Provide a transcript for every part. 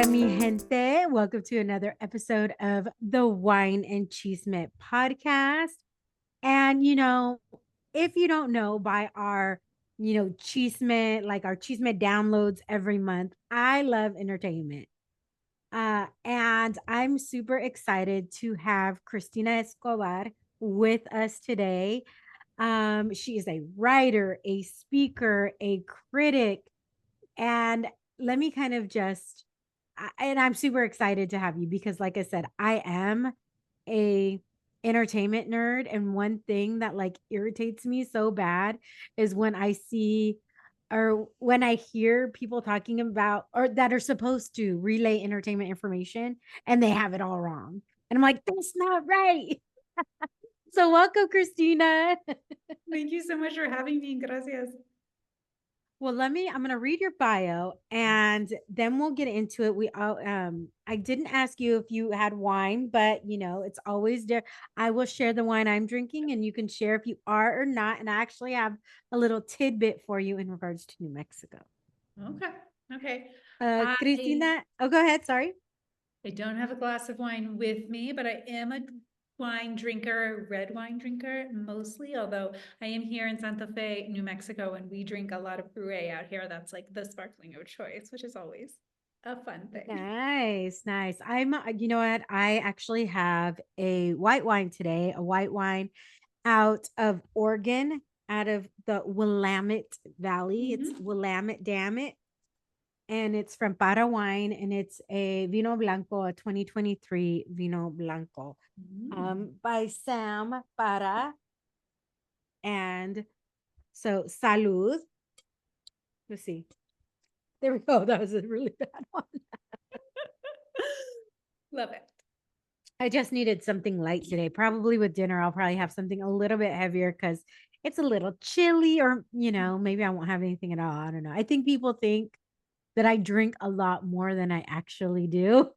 Hola, mi gente. Welcome to another episode of the Wine and Chisme podcast. And, if you don't know by our, Chisme, like our Chisme downloads every month, I love entertainment. And I'm super excited to have Cristina Escobar with us today. She is a writer, a speaker, a critic, and let me kind of just, and I'm super excited to have you because, like I said, I am a entertainment nerd, and one thing that like irritates me so bad is when I see or when I hear people talking about or that are supposed to relay entertainment information and they have it all wrong. And I'm like, that's not right. So welcome, Christina. Thank you so much for having me. Gracias. Well, I'm going to read your bio and then we'll get into it. I didn't ask you if you had wine, but it's always there. I will share the wine I'm drinking and you can share if you are or not. And I actually have a little tidbit for you in regards to New Mexico. Okay. Okay. Cristina, oh, go ahead. Sorry. I don't have a glass of wine with me, but I am a wine drinker, red wine drinker mostly, although I am here in Santa Fe, New Mexico, and we drink a lot of Breway out here. That's like the sparkling of choice, which is always a fun thing. Nice, nice. You know what? I actually have a white wine today, a white wine out of Oregon, out of the Willamette Valley. It's Mhm. Willamette Dam it. And it's from Parra wine, and it's a Vino Blanco, a 2023 Vino Blanco, by Sam Parra. And so, salud. Let's see. There we go. That was a really bad one. Love it. I just needed something light today. Probably with dinner, I'll probably have something a little bit heavier because it's a little chilly, or, maybe I won't have anything at all. I don't know. I think people think that I drink a lot more than I actually do.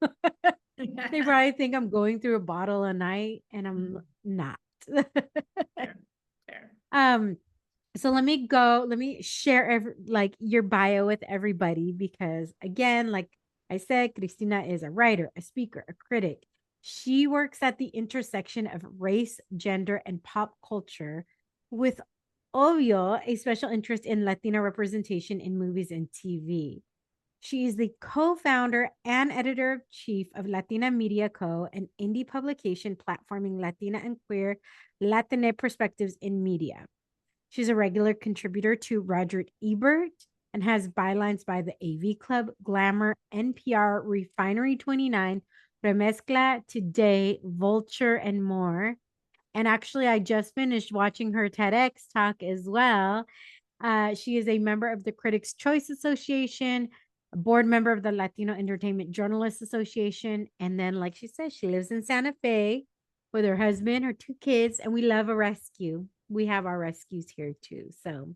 They probably think I'm going through a bottle a night, and I'm not. Fair. Fair. um, so let me share like your bio with everybody because again, like I said, Cristina is a writer, a speaker, a critic. She works at the intersection of race, gender, and pop culture with obvio a special interest in Latina representation in movies and TV. She is the co-founder and editor-in-chief of Latina Media Co, an indie publication platforming Latina and queer Latina perspectives in media. She's a regular contributor to Roger Ebert and has bylines by the AV Club, Glamour, NPR, Refinery 29, Remezcla, Today, Vulture, and more. And actually, I just finished watching her TEDx talk as well. She is a member of the Critics' Choice Association, a board member of the Latino Entertainment Journalists Association. And then, like she said, she lives in Santa Fe with her husband, her two kids, and we love a rescue. We have our rescues here too. So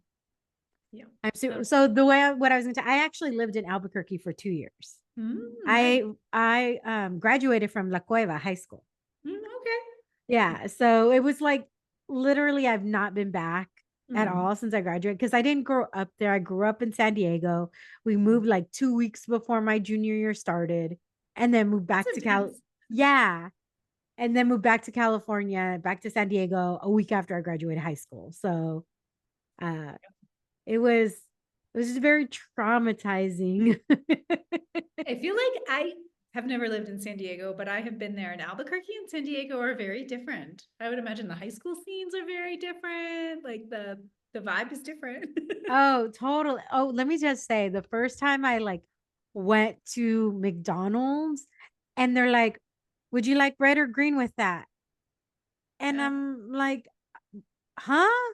Yeah. I'm so the way what I was going to, I actually lived in Albuquerque for 2 years. Nice. I graduated from La Cueva High School. Okay. Yeah, so it was like literally I've not been back at all since I graduated because I didn't grow up there. I grew up in San Diego. We moved like 2 weeks before my junior year started, and then moved That's back to intense. Yeah, and then moved back to California, back to San Diego a week after I graduated high school. So, uh, it was it was just very traumatizing. I feel like I have never lived in San Diego, but I have been there. And Albuquerque and San Diego are very different. I would imagine the high school scenes are very different. Like the vibe is different. Oh, totally. Oh, let me just say the first time I like went to McDonald's and they're like, "Would you like red or green with that?" And Yeah. I'm like, "Huh?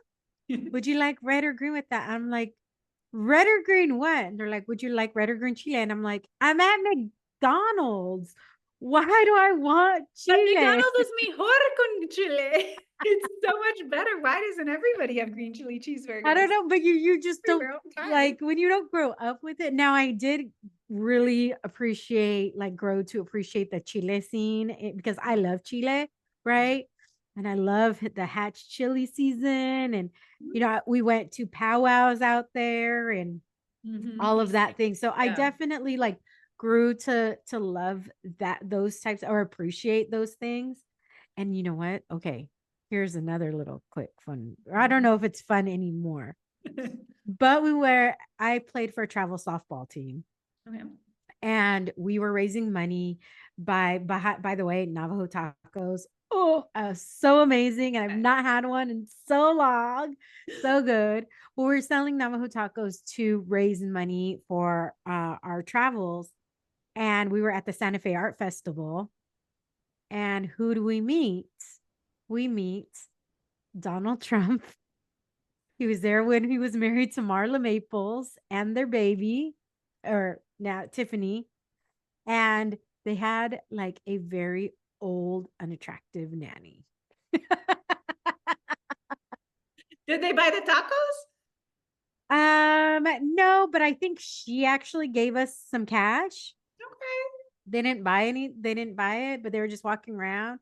Would you like red or green with that?" I'm like, "Red or green what?" And they're like, "Would you like red or green chile?" And I'm like, "I'm at McDonald's. Why do I want But chile?" McDonald's is mejor con chile. It's so much better. Why doesn't everybody have green chili I don't cheeseburgers know, but you just for don't your own kind? like when you don't grow up with it. Now I did really appreciate like grow to appreciate the chile scene because I love chile, right? And I love the hatch chili season, and we went to powwows out there and all Me of that too. thing. So I Yeah. definitely like grew to love those types or appreciate those things. And you know what? Okay, here's another little quick fun. I don't know if it's fun anymore, but I played for a travel softball team, Okay. and we were raising money by the way, Navajo tacos. Oh, so amazing. And I've not had one in so long. So good. Well, we're selling Navajo tacos to raise money for our travels. And we were at the Santa Fe Art Festival. And who do we meet? We meet Donald Trump. He was there when he was married to Marla Maples and their baby, or now Tiffany. And they had like a very old, unattractive nanny. Did they buy the tacos? No, but I think she actually gave us some cash. Okay. They didn't buy it, but they were just walking around.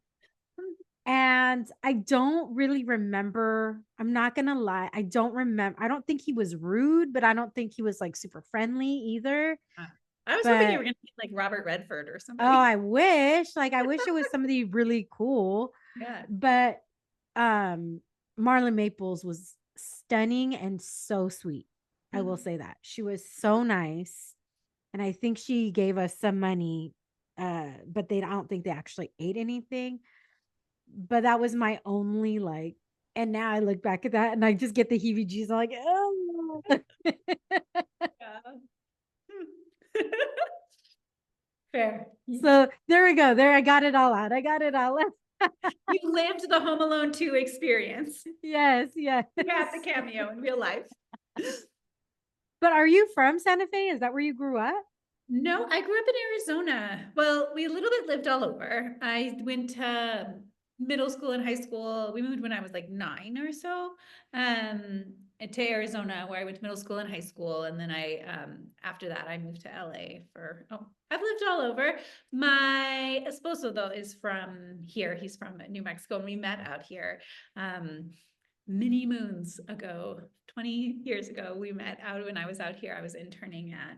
And I don't really remember. I'm not gonna lie. I don't remember. I don't think he was rude, but I don't think he was like super friendly either. I was hoping you But were going to be like Robert Redford or oh, somebody. I wish it was somebody really cool. Yeah. But Marlon Maples was stunning and so sweet. I will say that. She was so nice. And I think she gave us some money. But I don't think they actually ate anything. But that was my only like, and now I look back at that and I just get the heebie jeebies. I'm like, oh. Yeah. Fair. So there we go. There, I got it all out. I got it all out. You lived the Home Alone 2 experience. Yes, yes. You had the cameo in real life. But are you from Santa Fe? Is that where you grew up? No, I grew up in Arizona. Well, we a little bit lived all over. I went to middle school and high school. We moved when I was like 9 or so, um, to Arizona, where I went to middle school and high school. And then after that, I moved to LA I've lived all over. My esposo, though, is from here. He's from New Mexico, and we met out here. Many moons ago, 20 years ago, we met out when I was out here. I was interning at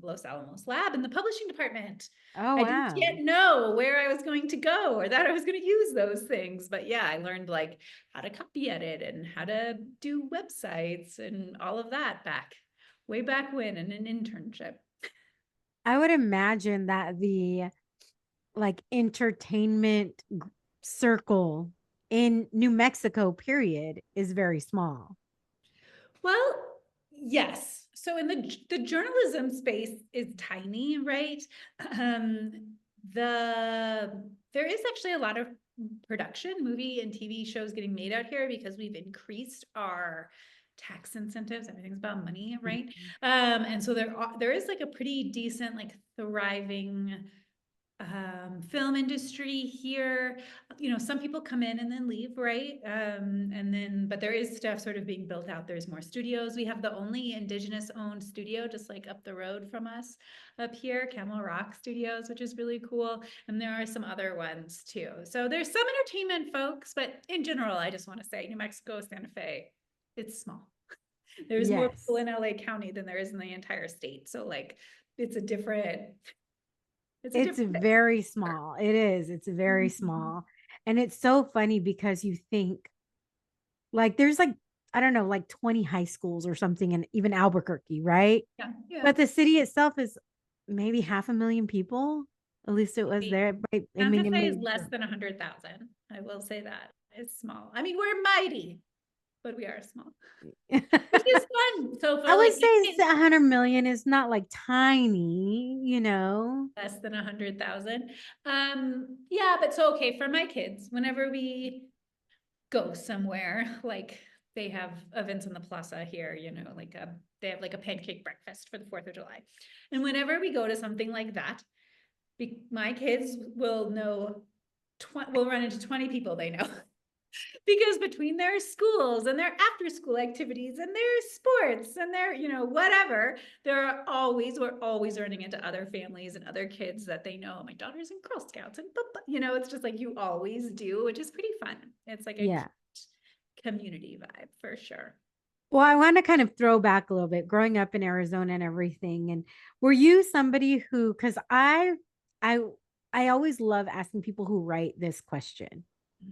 Los Alamos Lab in the publishing department. Oh, I didn't wow. yet know where I was going to go or that I was going to use those things. But yeah, I learned like how to copy edit and how to do websites and all of that way back when in an internship. I would imagine that the like entertainment circle in New Mexico, period, is very small. Well, yes. So in the journalism space is tiny, right? Um, there is actually a lot of production, movie and TV shows getting made out here because we've increased our tax incentives. Everything's about money, right? Mhm. And so there is like a pretty decent, like thriving film industry here. You know, some people come in and then leave, right? But there is stuff sort of being built out. There's more studios. We have the only indigenous owned studio just like up the road from us up here, Camel Rock Studios, which is really cool. And there are some other ones too. So there's some entertainment folks, but in general, I just want to say New Mexico, Santa Fe, it's small. There's more people Yes. in LA County than there is in the entire state. So like it's a different It's very small. It is. It's very Mhm. small. And it's so funny because you think like there's like, I don't know, like 20 high schools or something in even Albuquerque, right? Yeah, yeah. But the city itself is maybe 500,000 people. At least it was Maybe. there. Right? I Santa mean, it Fe is may. less than 100,000. I will say that. It's small. I mean, we're mighty, but we are small, which is fun. So I for would like say 100 million is not like tiny, you know? less than 100,000. Yeah, but so okay, for my kids, whenever we go somewhere, like they have events in the plaza here, you know, they have like a pancake breakfast for the 4th of July. And whenever we go to something like that, my kids will know, will run into 20 people they know. Because between their schools and their after school activities and their sports and their, you know, whatever, we're always running into other families and other kids that they know. My daughter's in Girl Scouts and, you know, it's just like you always do, which is pretty fun. It's like a Yeah. community vibe for sure. Well, I want to kind of throw back a little bit, growing up in Arizona and everything. And were you somebody who, because I, I always love asking people who write this question.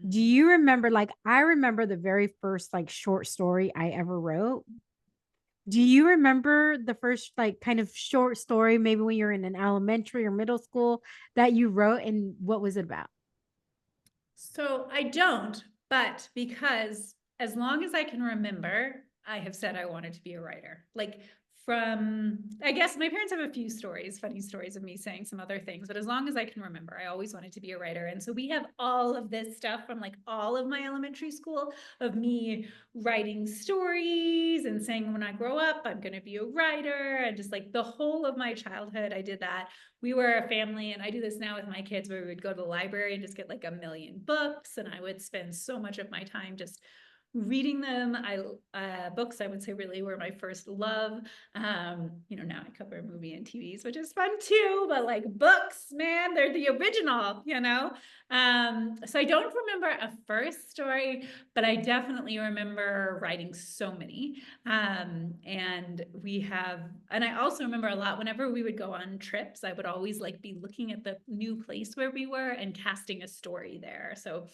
Do Mm. you remember, like, I remember the very first like short story I ever wrote. Do you remember the first like kind of short story, maybe when you're in an elementary or middle school that you wrote, and what was it about? So I don't, but because as long as I can remember, I have said I wanted to be a writer. Like from, I guess my parents have a few stories, funny stories of me saying some other things, but as long as I can remember, I always wanted to be a writer. And so we have all of this stuff from like all of my elementary school of me writing stories and saying when I grow up, I'm going to be a writer. And just like the whole of my childhood, I did that. We were a family, and I do this now with my kids, where we would go to the library and just get like a million books, and I would spend so much of my time just reading them. Books, I would say, really were my first love. Now I cover movie and TVs, which is fun too, but like books, man, they're the original. So I don't remember a first story, but I definitely remember writing so many. And I also remember a lot whenever we would go on trips, I would always like be looking at the new place where we were and casting a story there. So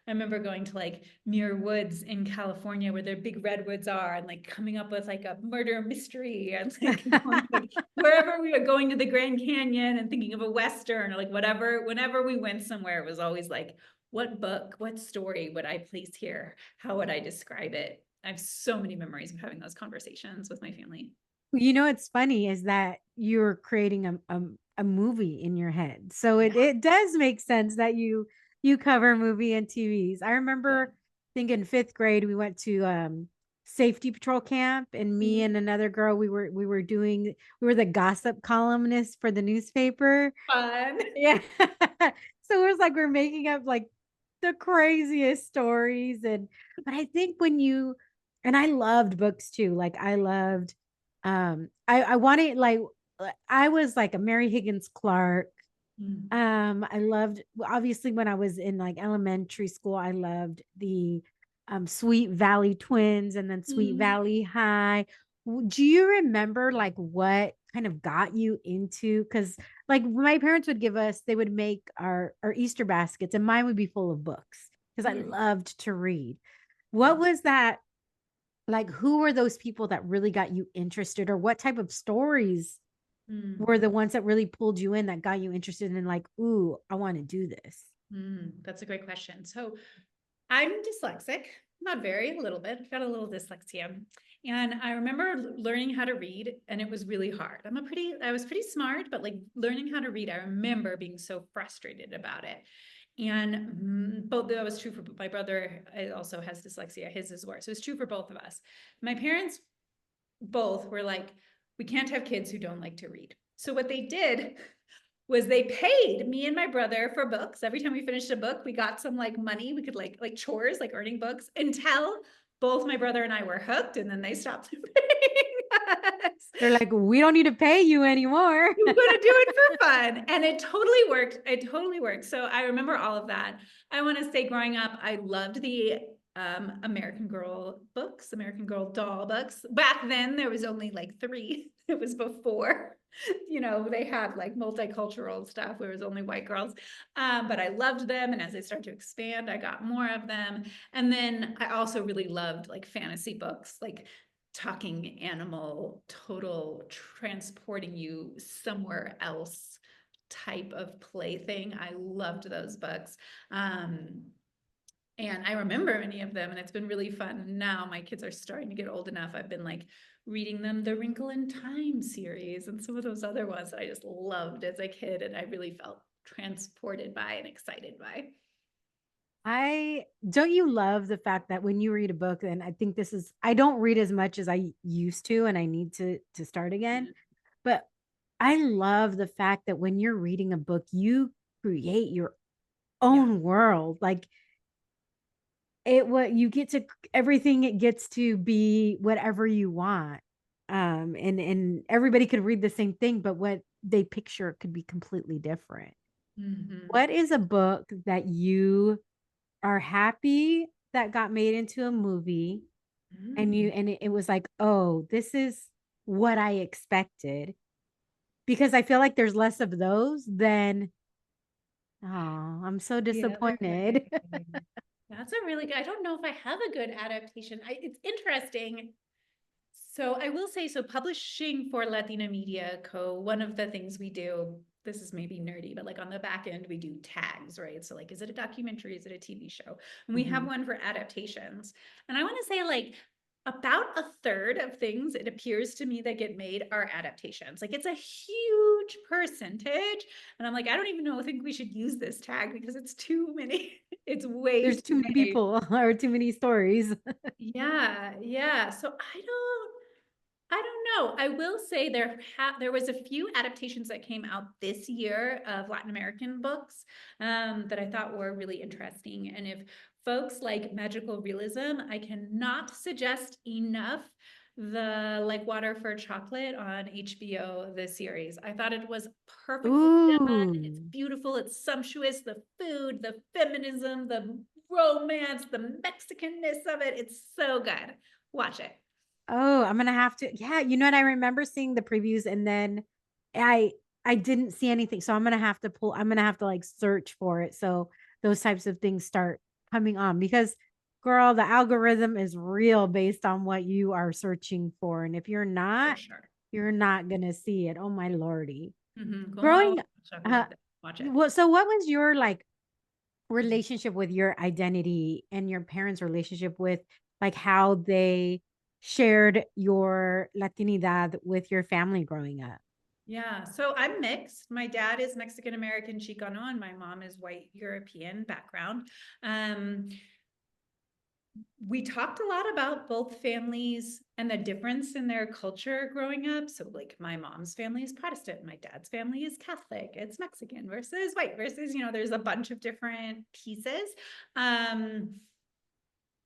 I remember going to like Muir Woods in California where their big redwoods are, and like coming up with like a murder mystery, and like going like wherever we were going to the Grand Canyon and thinking of a Western, or like whatever, whenever we went somewhere, it was always like, what book, what story would I place here? How would I describe it? I have so many memories of having those conversations with my family. You know, what's funny is that you're creating a movie in your head. So Yeah. it does make sense that you cover movie and TVs. I Yeah. remember, I think in fifth grade we went to safety patrol camp, and me and another girl, we were the gossip columnists for the newspaper. Fun. Yeah. So it was like we're making up like the craziest stories. And but I think when you, and I loved books too. Like I loved I wanted like I was like a Mary Higgins Clark. Mm. I loved, obviously when I was in like elementary school, I loved the Sweet Valley Twins and then Sweet Mm. Valley High. Do you remember like what kind of got you into? Because like my parents would give us, they would make our Easter baskets, and mine would be full of books because I Mm. loved to read. What was that like? Who were those people that really got you interested, or what type of stories Mm. were the ones that really pulled you in, that got you interested in like, ooh, I want to do this? That's a great question. So I'm dyslexic, not very, a little bit. I've got a little dyslexia. And I remember learning how to read, and it was really hard. I was pretty smart, but like learning how to read, I remember being so frustrated about it. And both that was true for my brother. Also has dyslexia. His is worse. So it's true for both of us. My parents both were like, we can't have kids who don't like to read. So what they did was they paid me and my brother for books. Every time we finished a book, we got some like money. We could like chores, like earning books, until both my brother and I were hooked, and then they stopped paying us. They're like, we don't need to pay you anymore. You want to do it for fun. And it totally worked. It totally worked. So I remember all of that. I want to say growing up, I loved the American Girl books, American Girl doll books. Back then, there was only like three. It was before, they had like multicultural stuff where it was only white girls. But I loved them. And as they started to expand, I got more of them. And then I also really loved like fantasy books, like talking animal, total transporting you somewhere else type of plaything. I loved those books. And I remember many of them, and it's been really fun. Now my kids are starting to get old enough. I've been like reading them the Wrinkle in Time series and some of those other ones that I just loved as a kid, and I really felt transported by and excited by. I don't, you love the fact that when you read a book, and I think this is, I don't read as much as I used to, and I need to start again. But I love the fact that when you're reading a book, you create your Yeah. own world. Like it, what you get to, everything, it gets to be whatever you want. And everybody could read the same thing, but what they picture could be completely different. Mm-hmm. What is a book that you are happy that got made into a movie? Mm. and it was like, oh, this is what I expected, because I feel like there's less of those than, oh, I'm so The other way. disappointed. That's a really good, I don't know if I have a good adaptation. It's interesting. So I will say, so publishing for Latina Media Co, one of the things we do, this is maybe nerdy, but like on the back end, we do tags, right? So like, is it a documentary? Is it a TV show? And we have Mhm. one for adaptations. And I want to say like about a third of things it appears to me that get made are adaptations. Like it's a huge percentage. And I'm like, I don't even know, I think we should use this tag because it's too many. It's way There's too too many many. people or too many stories. Yeah, yeah. So I don't know. I will say there was a few adaptations that came out this year of Latin American books that I thought were really interesting. And if folks like magical realism, I cannot suggest enough the Like Water for Chocolate on HBO, the series. I thought it was perfectly done. It's Ooh. beautiful. It's sumptuous. The food, the feminism, the romance, the Mexicanness of it. It's so good. Watch it. Oh, I'm gonna have to. Yeah, you know what? I remember seeing the previews, and then I I didn't see anything. So I'm gonna have to pull. I'm gonna have to like search for it. So those types of things start coming on, because, girl, the algorithm is real based on what you are searching for, and if For sure. you're not gonna see it. Oh my lordy. Con agua Growing, con uh, chocolate. Watch it. what? So what was your like relationship with your identity and your parents' relationship with like how they shared your Latinidad with your family growing up? Yeah. So I'm mixed. My dad is Mexican American Chicano, and my mom is white European background. Um, we talked a lot about both families and the difference in their culture growing up. So, like, my mom's family is Protestant, my dad's family is Catholic. It's Mexican versus white versus, there's a bunch of different pieces. Um,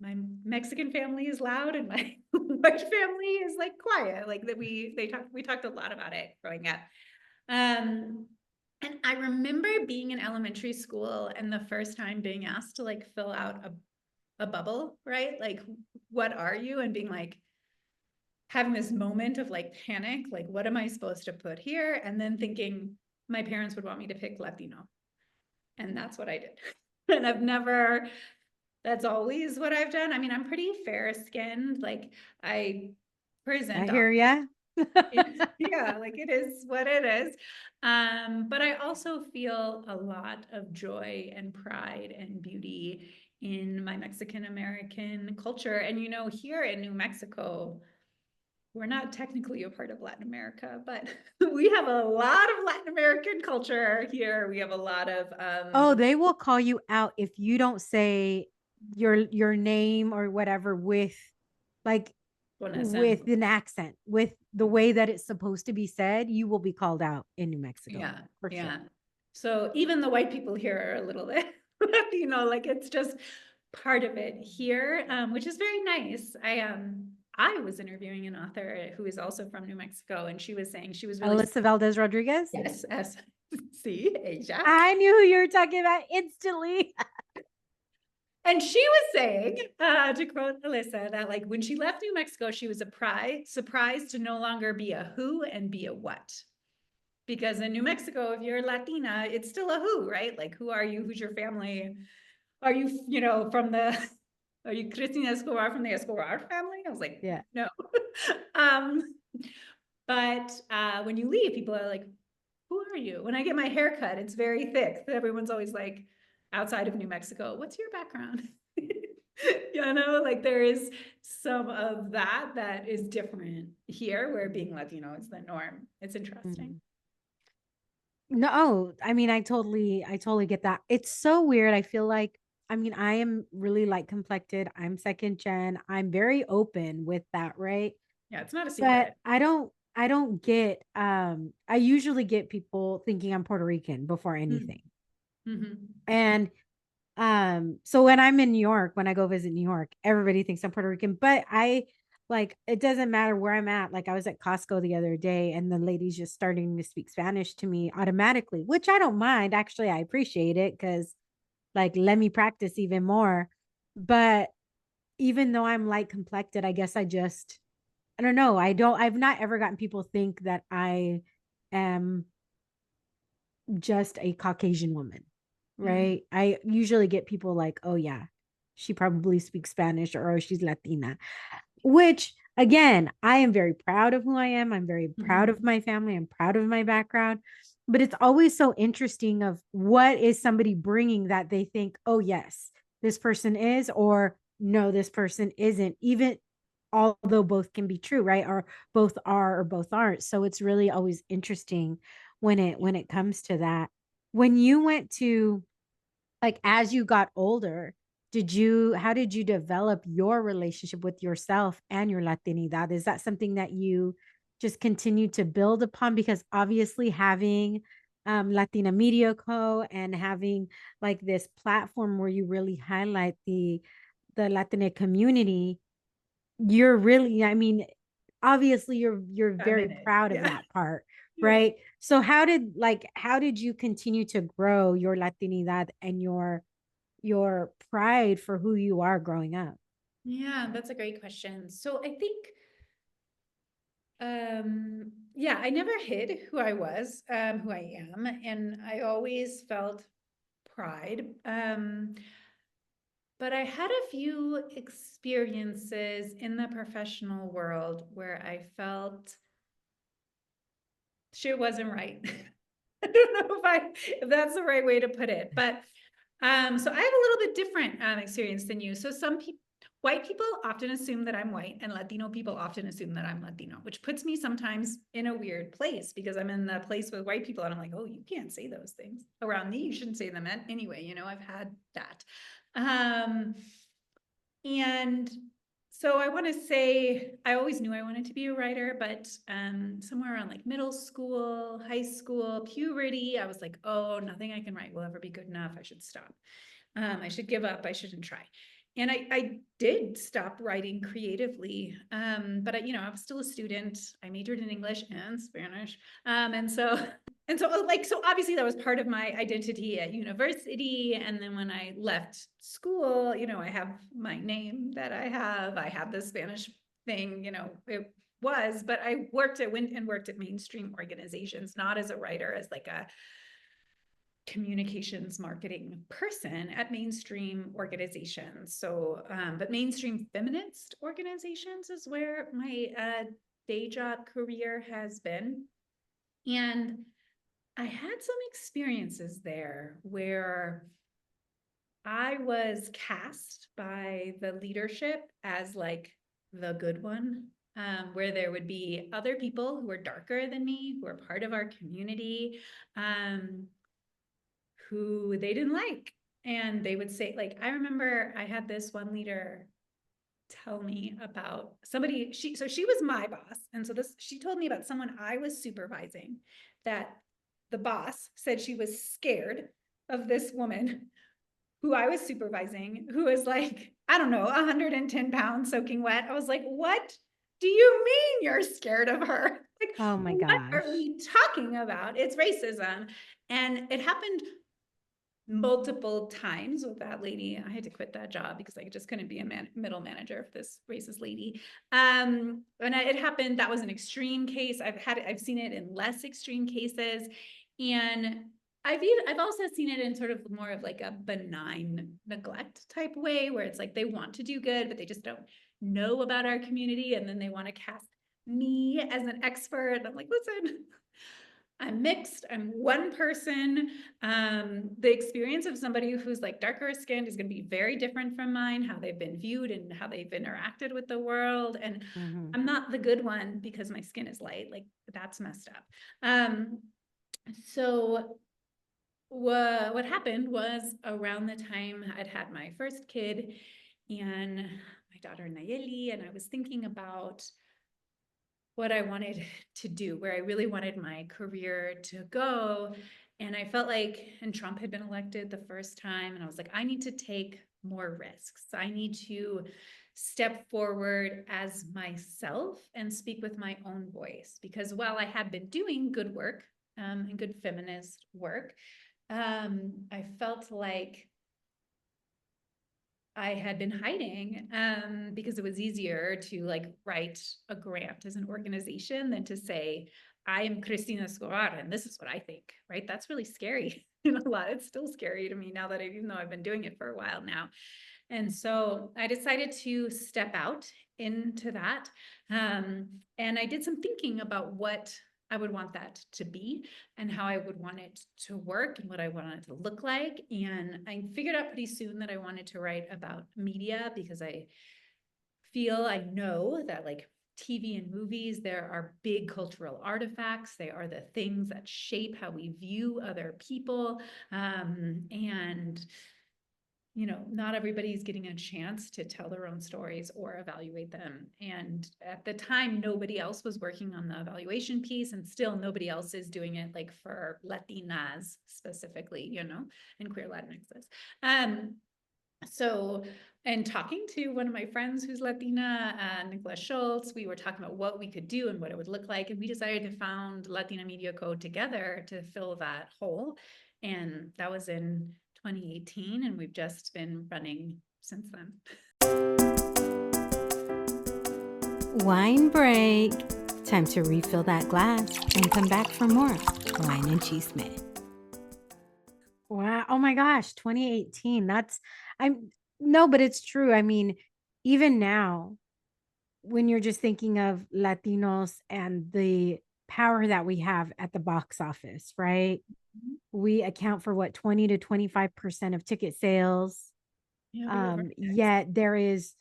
my Mexican family is loud and my white family is like quiet. Like that we talked a lot about it growing up. Um and I remember being in elementary school and the first time being asked to like fill out a bubble, right? Like, what are you? And being like having this moment of like panic, like what am I supposed to put here? And then thinking my parents would want me to pick Latino. And that's what I did. And that's always what I've done. I mean, I'm pretty fair skinned. Like I I present hear ya. yeah, like it is what it is. But I also feel a lot of joy and pride and beauty in my Mexican American culture. And here in New Mexico, we're not technically a part of Latin America, but we have a lot of Latin American culture here. We have a lot of Oh, they will call you out if you don't say your name or whatever with like con with acento. an accent, with the way that it's supposed to be said. You will be called out in New Mexico Yeah, for yeah. sure. So even the white people here are a little bit, like it's just part of it here, which is very nice. I was interviewing an author who is also from New Mexico, and she was saying she was really Alyssa Valdez Rodriguez. yes, as see Asia, I knew who you were talking about instantly. and she was saying, to quote Alyssa, that like when she left New Mexico, she was surprised to no longer be a who and be a what. Because in New Mexico, if you're Latina, it's still a who, right? Like, who are you? Who's your family? Are you, are you Cristina Escobar from the Escobar family? I was like, Yeah. no. um, but when you leave, people are like, who are you? When I get my hair cut, it's very thick. Everyone's always like, outside of New Mexico, what's your background? Like there is some of that is different here, where being Latino is the norm. It's interesting. Mhm. No, I mean, I totally get that. It's so weird. I feel like, I mean, I am really light complected. I'm second gen. I'm very open with that, right? Yeah, it's not a But secret. I don't get I usually get people thinking I'm Puerto Rican before Mm. anything. Mhm. And so when I'm in New York, when I go visit New York, everybody thinks I'm Puerto Rican, but it doesn't matter where I'm at. Like I was at Costco the other day and the lady's just starting to speak Spanish to me automatically, which I don't mind. Actually, I appreciate it because like let me practice even more. But even though I'm light complected, I guess I don't know. I've not ever gotten people think that I am just a Caucasian woman, Mm, right? I usually get people like, oh, yeah, she probably speaks Spanish, or oh, she's Latina, which again, I am very proud of who I am. I'm very proud of mhm. my family. I'm proud of my background. But it's always so interesting of what is somebody bringing that they think, oh, yes, this person is, or no, this person isn't, even although both can be true, right? Or both are or both aren't. So it's really always interesting when it comes to that. When you went to, like, as you got older, how did you develop your relationship with yourself and your Latinidad? Is that something that you just continue to build upon? Because obviously having Latina Media Co and having like this platform where you really highlight the Latina community, you're really, I mean, obviously you're I'm very in it. proud of Yeah. that part, Yeah. right? So how did you continue to grow your Latinidad and your pride for who you are growing up? Yeah, that's a great question. So I think, yeah, I never hid who I was, who I am, and I always felt pride. But I had a few experiences in the professional world where I felt shit wasn't right. I don't know if that's the right way to put it, but so I have a little bit different experience than you. So some people, white people often assume that I'm white, and Latino people often assume that I'm Latino, which puts me sometimes in a weird place because I'm in the place with white people, and I'm like, oh, you can't say those things around me. You shouldn't say them anyway. You know, I've had that. Um, and so I want to say I always knew I wanted to be a writer, but somewhere around like middle school, high school, puberty, I was like, oh, nothing I can write will ever be good enough. I should stop. I should give up. I shouldn't try. And I did stop writing creatively. But I was still a student. I majored in English and Spanish. So obviously that was part of my identity at university. And then when I left school, I have my name that I have the Spanish thing, it was, but I went and worked at mainstream organizations, not as a writer, as like a communications marketing person at mainstream organizations. So, but mainstream feminist organizations is where my day job career has been. And I had some experiences there where I was cast by the leadership as like the good one, where there would be other people who were darker than me, who were part of our community, um, who they didn't like. And they would say, like, I remember I had this one leader tell me about somebody, she was my boss. And so she told me about someone I was supervising, that the boss said she was scared of this woman who I was supervising, who was like, I don't know, 110 pounds soaking wet. I was like, what do you mean you're scared of her? Like, Oh my what are gosh. we talking about? It's racism. And it happened multiple times with that lady. I had to quit that job because I just couldn't be a middle manager for this racist lady. It happened. That was an extreme case. I've seen it in less extreme cases, and I've also seen it in sort of more of like a benign neglect type way, where it's like they want to do good, but they just don't know about our community, and then they want to cast me as an expert. I'm like, listen, I'm mixed. I'm one person. The experience of somebody who's like darker skinned is going to be very different from mine, how they've been viewed and how they've interacted with the world. And Mhm. I'm not the good one because my skin is light. Like that's messed up. Um, so what happened was around the time I'd had my first kid and my daughter Nayeli, and I was thinking about what I wanted to do, where I really wanted my career to go. And I felt like, and Trump had been elected the first time, and I was like, I need to take more risks. I need to step forward as myself and speak with my own voice. Because while I had been doing good work and good feminist work, I felt like I had been hiding because it was easier to like write a grant as an organization than to say, I am Cristina Escobar and this is what I think, right? That's really scary. And a lot, it's still scary to me now that even though I've been doing it for a while now. And so I decided to step out into that. And I did some thinking about what I would want that to be and how I would want it to work and what I wanted it to look like. And I figured out pretty soon that I wanted to write about media because I know that like TV and movies, there are big cultural artifacts. They are the things that shape how we view other people. And not everybody's getting a chance to tell their own stories or evaluate them. And at the time, nobody else was working on the evaluation piece, and still nobody else is doing it like for Latinas specifically, and queer Latinxes. So, and talking to one of my friends who's Latina, Nicola Schultz, we were talking about what we could do and what it would look like. And we decided to found Latina Media Co together to fill that hole. And that was in 2018. And we've just been running since then. Wine break. Time to refill that glass and come back for more wine and chisme. Wow. Oh my gosh, 2018. But it's true. I mean, even now, when you're just thinking of Latinos and the power that we have at the box office, right? We account for what, 20 to 25% of ticket sales. Yeah, Yet there is,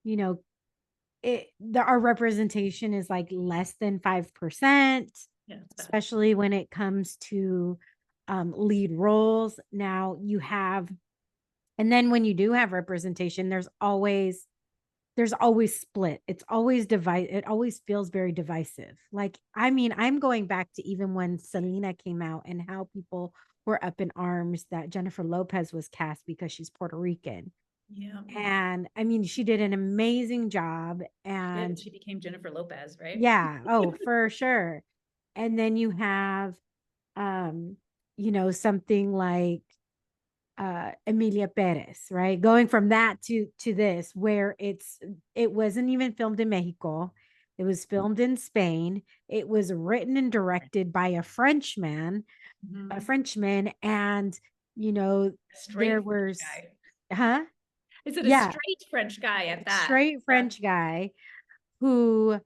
you know, our representation is like less than 5%, especially when it comes to lead roles. Now you have, and then when you do have representation, there's always split. It's always divide. It always feels very divisive. Like, I mean, I'm going back to even when Selena came out and how people were up in arms that Jennifer Lopez was cast because she's Puerto Rican. Yeah. And I mean, she did an amazing job. And she became Jennifer Lopez, right? yeah, oh, for sure. And then you have, something like Emilia Perez, right? Going from that to this, where it wasn't even filmed in Mexico. It was filmed in Spain. It was written and directed by a Frenchman, and there was, huh? Is it a Yeah, straight French guy at that? straight French guy who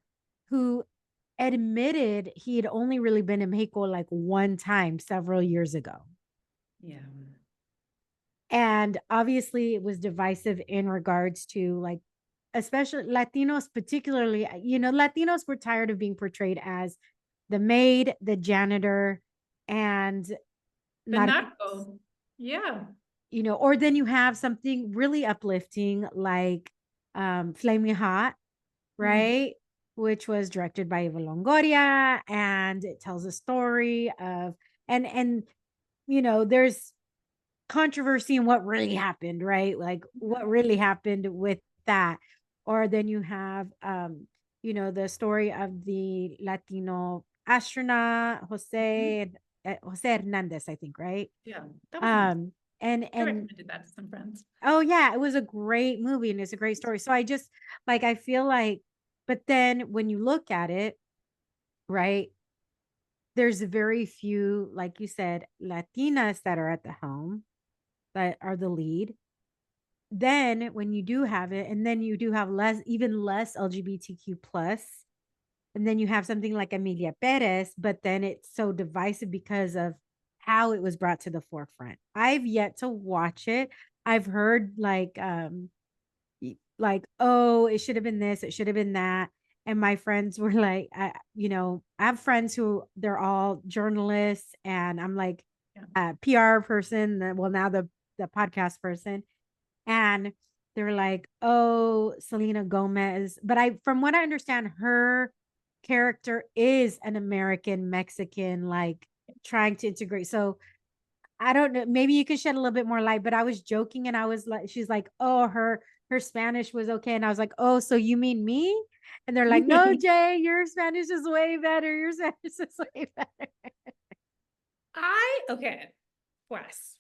admitted he had only really been in Mexico like one time several years ago. Yeah. And obviously it was divisive in regards to like, especially Latinos, particularly, Latinos were tired of being portrayed as the maid, the janitor, and The not, narco. Yeah. or then you have something really uplifting like Flaming Hot, right? Which was directed by Eva Longoria, and it tells a story of, and there's controversy in what really happened, right? Like what really happened with that. Or then you have the story of the Latino astronaut Jose Hernandez, I think, right? Yeah, that was nice. And I recommended that to some friends. oh yeah, it was a great movie and it's a great story. So I just like, I feel like, but then when you look at it, right, there's very few, like you said, Latinas that are at the helm, that are the lead. Then when you do have it, and then you do have even less LGBTQ plus, and then you have something like Emilia Perez, but then it's so divisive because of how it was brought to the forefront. I've yet to watch it. I've heard like, oh, it should have been this, it should have been that. And my friends were like, I have friends who they're all journalists, and I'm like a PR person, well, now the podcast person. And they're like, oh, Selena Gomez. But from what I understand, her character is an American Mexican, like trying to integrate. So I don't know. Maybe you could shed a little bit more light, but I was joking and I was like, she's like, oh, her Spanish was okay. And I was like, oh, so you mean me? And they're like, no, Jay, your Spanish is way better. Your Spanish is way better. Okay. Pues.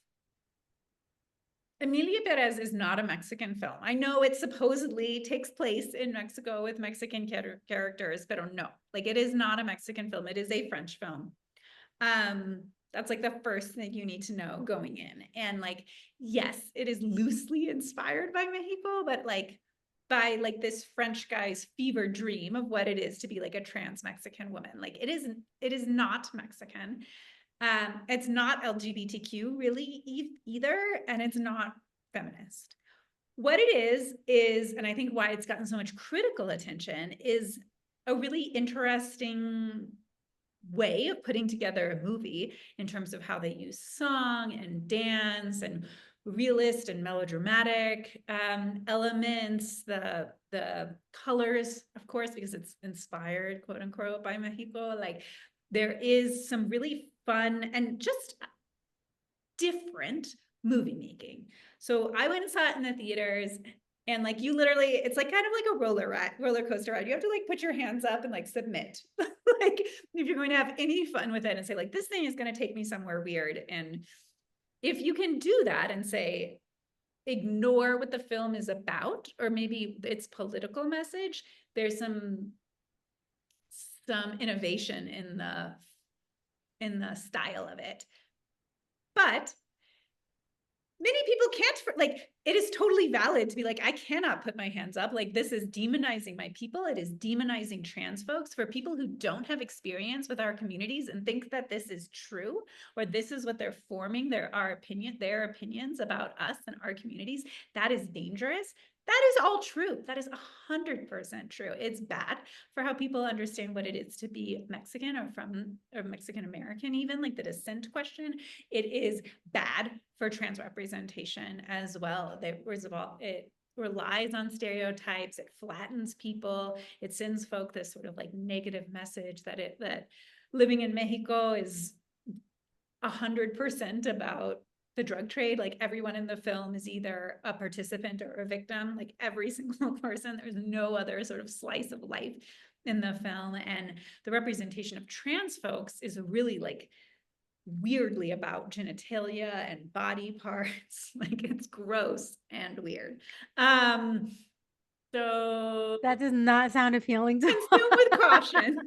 Emilia Perez is not a Mexican film. I know it supposedly takes place in Mexico with Mexican characters, but no, like it is not a Mexican film. It is a French film. That's like the first thing you need to know going in. And like, yes, it is loosely inspired by Mexico, but like by like this French guy's fever dream of what it is to be like a trans Mexican woman. Like it is not Mexican. It's not LGBTQ really either, and it's not feminist. What it is, and I think why it's gotten so much critical attention, is a really interesting way of putting together a movie in terms of how they use song and dance and realist and melodramatic elements, the colors, of course, because it's inspired, quote unquote, by Mexico. Like there is some really fun and just different movie making. So I went and saw it in the theaters, and like you literally, it's like kind of like a roller coaster ride. You have to like put your hands up and like submit. Like if you're going to have any fun with it and say like this thing is going to take me somewhere weird. And if you can do that and say ignore what the film is about, or maybe its political message, there's some innovation in the style of it. But many people can't, like, it is totally valid to be like, I cannot put my hands up. Like, this is demonizing my people. It is demonizing trans folks. For people who don't have experience with our communities and think that this is true, or this is what they're forming their opinions about us and our communities, that is dangerous. That is all true. That is 100% true. It's bad for how people understand what it is to be Mexican or Mexican American, even like the descent question. It is bad for trans representation as well. First of all, it relies on stereotypes, it flattens people, it sends folk this sort of like negative message that living in Mexico is 100% about the drug trade. Like everyone in the film is either a participant or a victim, like every single person. There's no other sort of slice of life in the film. And the representation of trans folks is really like weirdly about genitalia and body parts. Like it's gross and weird. So That does not sound appealing to consume with caution.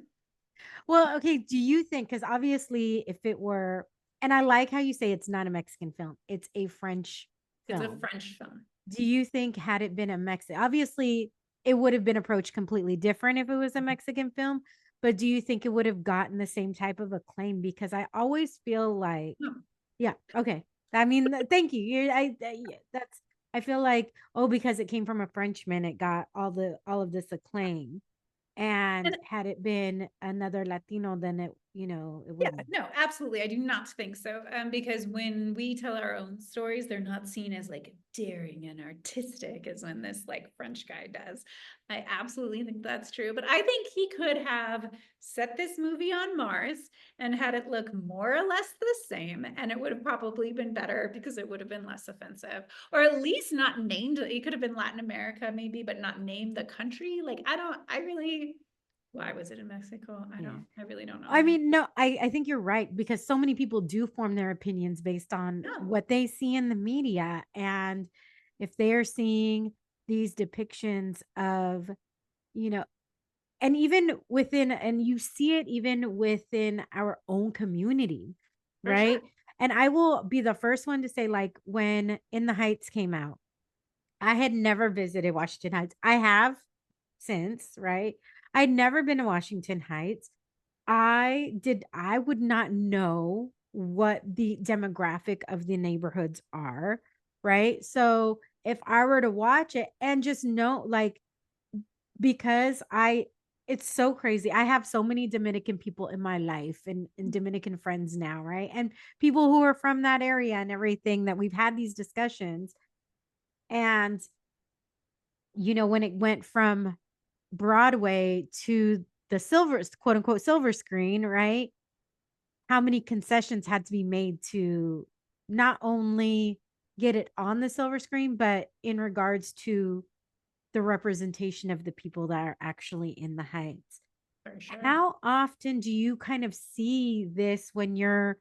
Well, okay, do you think, because obviously if it were, and I like how you say it's not a Mexican film, it's a French It's a film. French film. Do you think had it been a Mexican, obviously it would have been approached completely different if it was a Mexican film, but do you think it would have gotten the same type of acclaim? Because I always feel like, No. yeah, okay. I mean, thank you. Yeah, that's, I feel like, oh, because it came from a Frenchman, it got all of this acclaim. And And had it been another Latino, then it yeah, wouldn't. no, absolutely. I do not think so. Because when we tell our own stories, they're not seen as like daring and artistic as when this like French guy does. I absolutely think that's true. But I think he could have set this movie on Mars and had it look more or less the same. And it would have probably been better because it would have been less offensive. Or at least not named. It could have been Latin America, maybe, but not named the country. Like, I really, why was it in Mexico? Yeah. I really don't know. I mean, no, I think you're right because so many people do form their opinions based on No, what they see in the media. And if they're seeing these depictions of, you know, and even within, and you see it even within our own community, for right? sure. And I will be the first one to say, like, when In the Heights came out, I had never visited Washington Heights. I have since, right? I'd never been to Washington Heights. I would not know what the demographic of the neighborhoods are, right? So if I were to watch it and just know, like, because it's so crazy. I have so many Dominican people in my life and Dominican friends now, right? And people who are from that area and everything that we've had these discussions. And, when it went from Broadway to the silver, quote unquote, silver screen, right? How many concessions had to be made to not only get it on the silver screen, but in regards to the representation of the people that are actually in the Heights. For sure. How often do you kind of see this when you're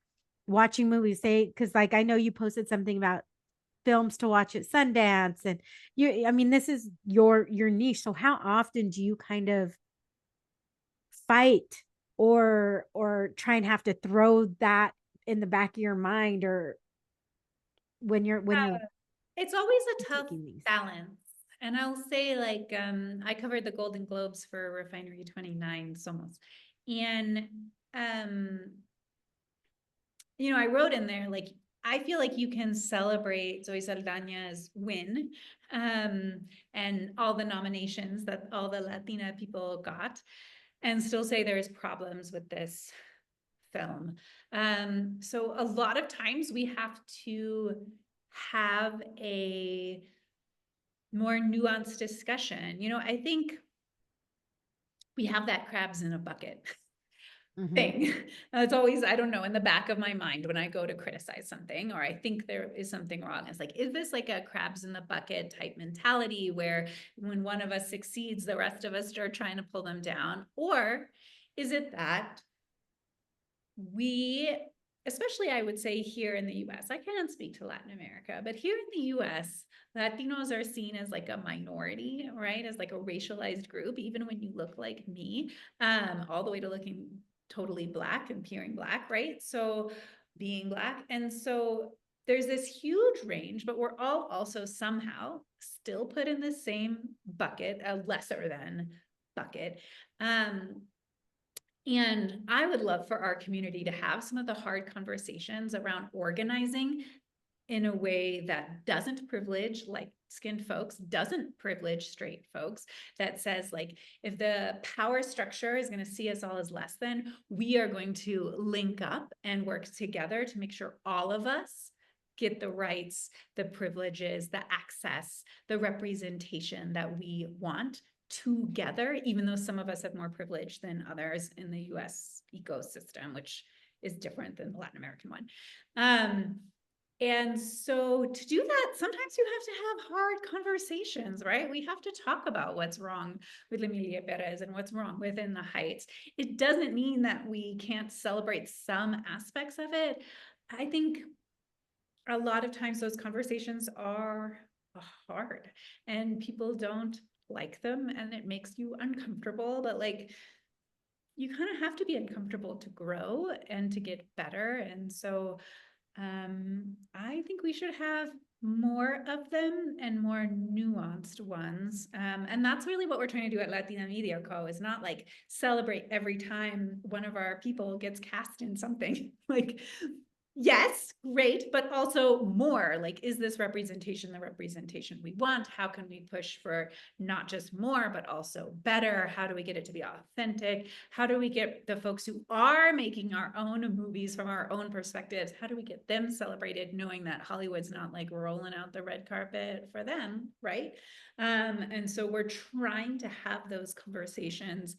watching movies? Say, because like I know you posted something about films to watch at Sundance, and I mean, this is your niche. So how often do you kind of fight or try and have to throw that in the back of your mind, or when you're It's always a tough critiquing these? balance. And I'll say, like, I covered the Golden Globes for Refinery 29 Somos. And um, I wrote in there, like, I feel like you can celebrate Zoe Saldana's win, and all the nominations that all the Latina people got, and still say there's problems with this film. So a lot of times we have to have a more nuanced discussion. I think we have that crabs in a bucket Mm-hmm. thing. It's always, I don't know, in the back of my mind when I go to criticize something, or I think there is something wrong. It's like, is this like a crabs in the bucket type mentality where when one of us succeeds, the rest of us are trying to pull them down? Or is it that we, especially I would say here in the US, I can't speak to Latin America, but here in the US, Latinos are seen as like a minority, right? As like a racialized group, even when you look like me, all the way to looking totally Black and appearing Black, right? So being Black. And so there's this huge range, but we're all also somehow still put in the same bucket, a lesser than bucket. And I would love for our community to have some of the hard conversations around organizing in a way that doesn't privilege light skinned folks, doesn't privilege straight folks, that says, like, if the power structure is going to see us all as less than, we are going to link up and work together to make sure all of us get the rights, the privileges, the access, the representation that we want together, even though some of us have more privilege than others in the US ecosystem, which is different than the Latin American one. And so to do that, sometimes you have to have hard conversations, right? We have to talk about what's wrong with Emilia Perez and what's wrong within the Heights. It doesn't mean that we can't celebrate some aspects of it. I think a lot of times those conversations are hard and people don't like them, and it makes you uncomfortable, but like, you kind of have to be uncomfortable to grow and to get better. And so I think we should have more of them and more nuanced ones. And that's really what we're trying to do at Latina Media Co. Is not like celebrate every time one of our people gets cast in something. Like, yes, great, but also more. Like, is this representation the representation we want? How can we push for not just more, but also better? How do we get it to be authentic? How do we get the folks who are making our own movies from our own perspectives? How do we get them celebrated, knowing that Hollywood's not like rolling out the red carpet for them, right? And so we're trying to have those conversations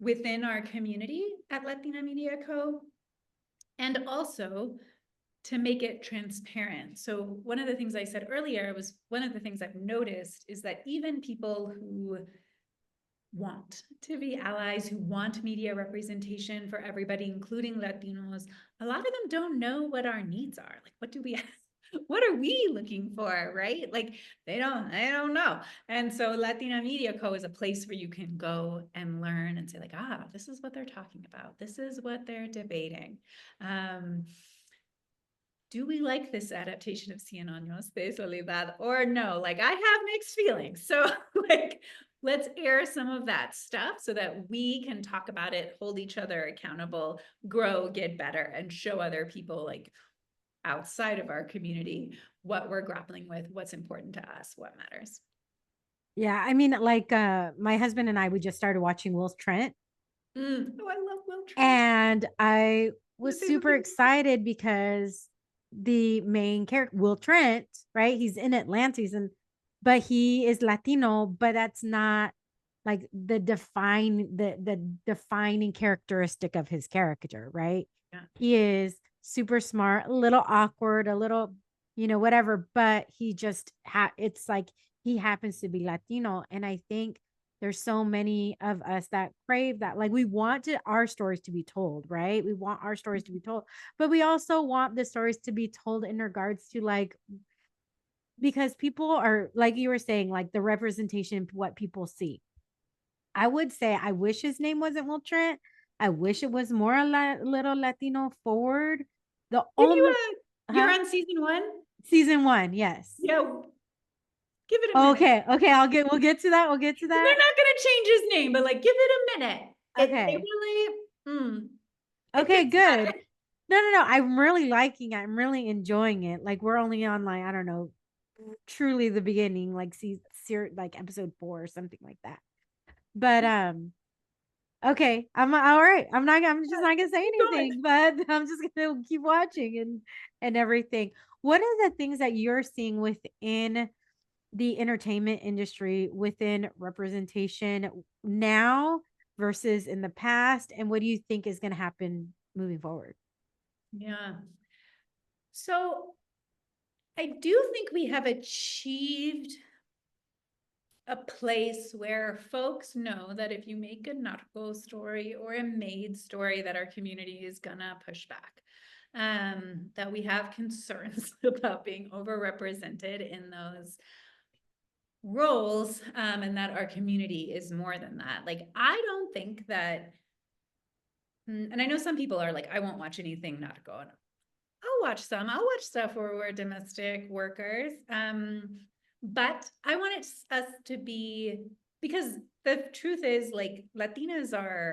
within our community at Latina Media Co. And also to make it transparent. So one of the things I said earlier was, one of the things I've noticed is that even people who want to be allies, who want media representation for everybody, including Latinos, a lot of them don't know what our needs are. Like, what do we what are we looking for, right? Like, they don't know. And so Latina Media Co. is a place where you can go and learn and say, like, this is what they're talking about. This is what they're debating. Do we like this adaptation of Cien Años de Soledad or no? Like, I have mixed feelings. So like, let's air some of that stuff so that we can talk about it, hold each other accountable, grow, get better, and show other people, like, outside of our community, what we're grappling with, what's important to us, what matters. Yeah, I mean, like my husband and I, we just started watching Will Trent, Oh, I love Will Trent. and I My was favorite super movie. excited because the main character, Will Trent, right? He's in Atlantis, and but he is Latino, but that's not like the defining characteristic of his character, right? Yeah. He is super smart, a little awkward, a little, whatever, but he just it's like he happens to be Latino. And I think there's so many of us that crave that. Like, we want our stories to be told, right? We want our stories to be told, but we also want the stories to be told in regards to, like, because people are, like you were saying, like the representation, what people see. I would say I wish his name wasn't Will Trent. I wish it was more little Latino forward. The Can only, you, you're huh? on season 1? Season one, yes. Yeah, give it a minute. Okay, okay, we'll get to that. We'll get to They're that. not going to change his name, but like, give it a minute. They Okay. really, it Okay, gets good. better. No, no, no. I'm really liking it. I'm really enjoying it. Like we're only on like, I don't know, truly the beginning, like like episode 4 or something like that. But okay, I'm all right. I'm just not gonna say Keep going. anything, but I'm just gonna keep watching and everything. What are the things that you're seeing within the entertainment industry, within representation now versus in the past, and what do you think is gonna happen moving forward? Yeah. So I do think we have achieved a place where folks know that if you make a narco story or a maid story, that our community is gonna push back. That we have concerns about being overrepresented in those roles, and that our community is more than that. Like, I don't think that, and I know some people are like, I won't watch anything narco. I'll watch some. I'll watch stuff where we're domestic workers. But I want us to be, because the truth is, like, Latinas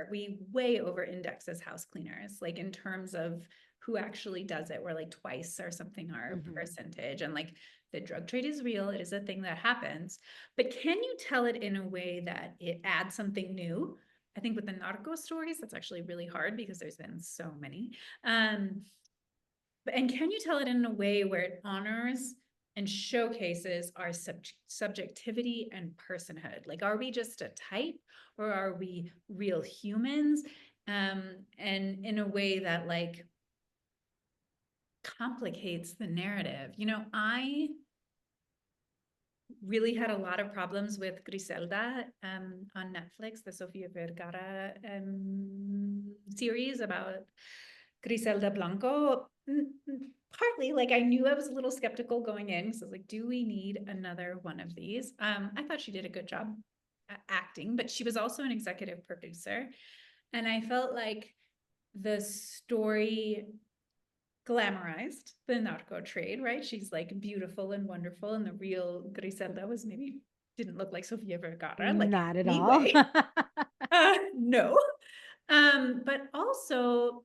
we way over index as house cleaners, like in terms of who actually does it. We're like twice or something our Mhm. percentage. And like the drug trade is real. It is a thing that happens. But can you tell it in a way that it adds something new? I think with the narco stories, that's actually really hard because there's been so many. And can you tell it in a way where it honors and showcases our subjectivity and personhood? Like, are we just a type or are we real humans? And in a way that like complicates the narrative. I really had a lot of problems with Griselda on Netflix, the Sofia Vergara series about Griselda Blanco. Partly, like, I knew I was a little skeptical going in, so I was like, do we need another one of these? I thought she did a good job acting, but she was also an executive producer. And I felt like the story glamorized the narco trade, right? She's like beautiful and wonderful, and the real Griselda was maybe didn't look like Sofia Vergara, like Not at all. anyway. No. But also,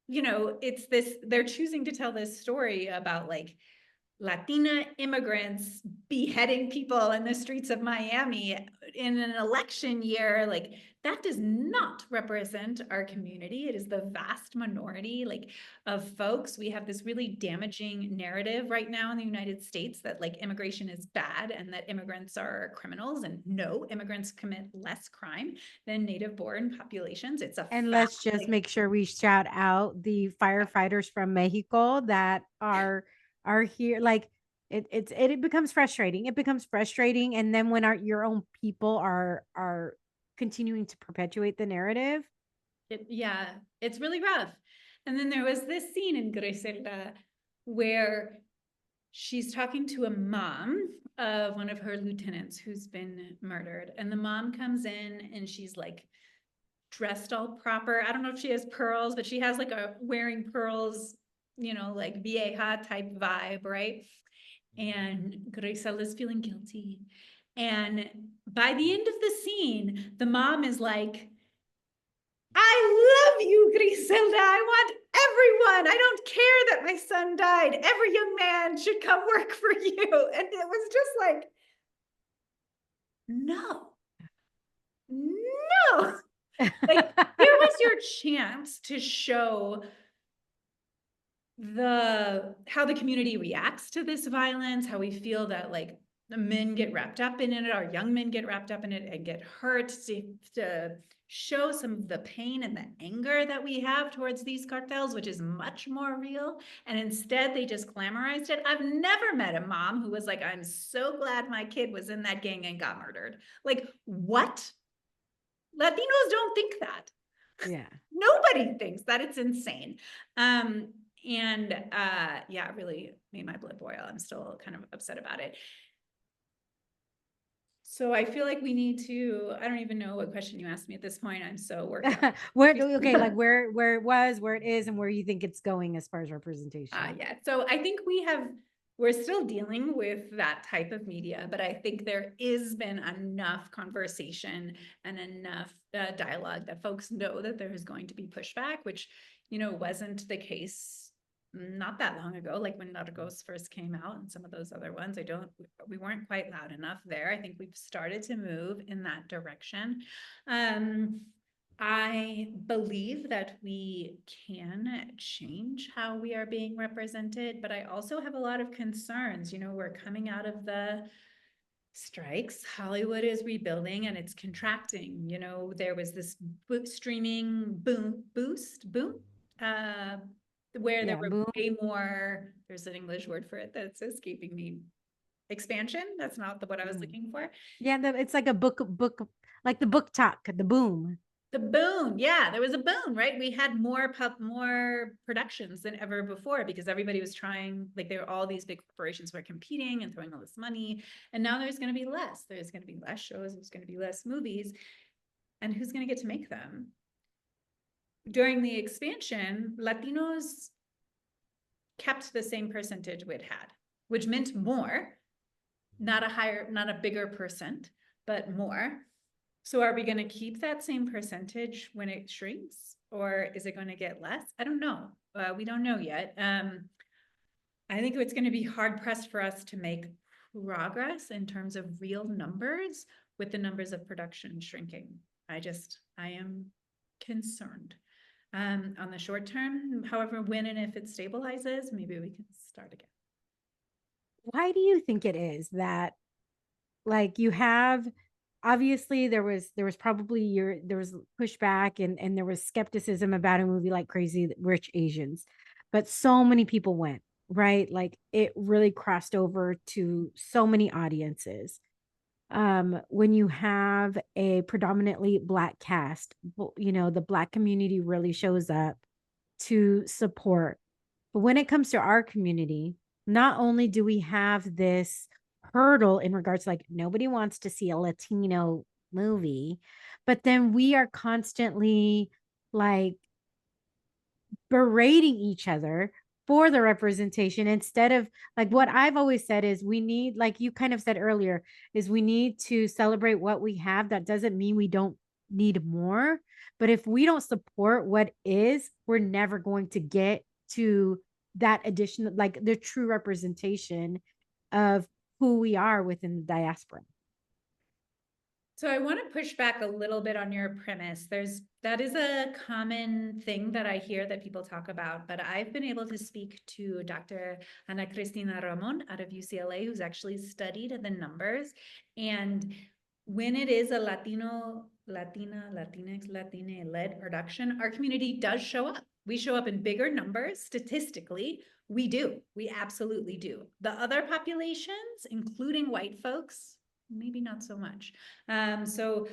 it's this, they're choosing to tell this story about like Latina immigrants beheading people in the streets of Miami in an election year. Like, that does not represent our community. It is the vast minority, like, of folks. We have this really damaging narrative right now in the United States that like immigration is bad and that immigrants are criminals. And no, immigrants commit less crime than native born populations. It's a And fact. let's just Like, make sure we shout out the firefighters from Mexico that are here. Like it becomes frustrating. It becomes frustrating, and then when your own people are continuing to perpetuate the narrative. yeah, it's really rough. And then there was this scene in Griselda where she's talking to a mom of one of her lieutenants who's been murdered. And the mom comes in and she's like dressed all proper. I don't know if she has pearls, but she has like a wearing pearls, like vieja type vibe, right? And Griselda's feeling guilty. And by the end of the scene, the mom is like, I love you, Griselda. I want everyone. I don't care that my son died. Every young man should come work for you. And it was just like, no, no. Like, here was your chance to show how the community reacts to this violence, how we feel that like the men get wrapped up in it, our young men get wrapped up in it and get hurt, to show some of the pain and the anger that we have towards these cartels, which is much more real. And instead they just glamorized it. I've never met a mom who was like, I'm so glad my kid was in that gang and got murdered. Like, what? Latinos don't think that. Yeah. Nobody thinks that. It's insane. And yeah, it really made my blood boil. I'm still kind of upset about it. So I feel like we need to, I don't even know what question you asked me at this point. I'm so worked up. Where okay, like where it was, where it is, and where you think it's going as far as representation. Yeah. So I think we're still dealing with that type of media, but I think there is been enough conversation and enough dialogue that folks know that there is going to be pushback, which, wasn't the case not that long ago, like when Narcos first came out and some of those other ones. We weren't quite loud enough there. I think we've started to move in that direction. I believe that we can change how we are being represented, but I also have a lot of concerns. We're coming out of the strikes. Hollywood is rebuilding and it's contracting. There was this streaming boom, uh, where there Yeah, were boom. way more, there's an English word for it that's escaping me. Expansion. That's not what I was Mm. looking for. Yeah, it's like a book, like the book talk, the boom. The boom, yeah, there was a boom, right? We had more productions than ever before because everybody was trying, like there were all these big corporations were competing and throwing all this money. And now there's going to be less. There's going to be less shows, there's going to be less movies. And who's going to get to make them? During the expansion, Latinos kept the same percentage we'd had, which meant more, not a bigger percent, but more. So are we going to keep that same percentage when it shrinks, or is it going to get less? I don't know. We don't know yet. I think it's going to be hard pressed for us to make progress in terms of real numbers with the numbers of production shrinking. I am concerned. On the short term, however, when and if it stabilizes, maybe we can start again. Why do you think it is that, like, you have, obviously there was probably there was pushback, and there was skepticism about a movie like Crazy Rich Asians, but so many people went, right? Like it really crossed over to so many audiences. When you have a predominantly Black cast, the Black community really shows up to support. But when it comes to our community, not only do we have this hurdle in regards to, like, nobody wants to see a Latino movie, but then we are constantly like berating each other for the representation, instead of, like, what I've always said is we need, like you kind of said earlier, is we need to celebrate what we have. That doesn't mean we don't need more, but if we don't support what is, we're never going to get to that additional, like the true representation of who we are within the diaspora. So I want to push back a little bit on your premise. That is a common thing that I hear that people talk about, but I've been able to speak to Dr. Ana Cristina Ramon out of UCLA, who's actually studied the numbers. And when it is a Latinx, Latine led production, our community does show up. We show up in bigger numbers statistically. We do. We absolutely do. The other populations, including white folks, maybe not so much. So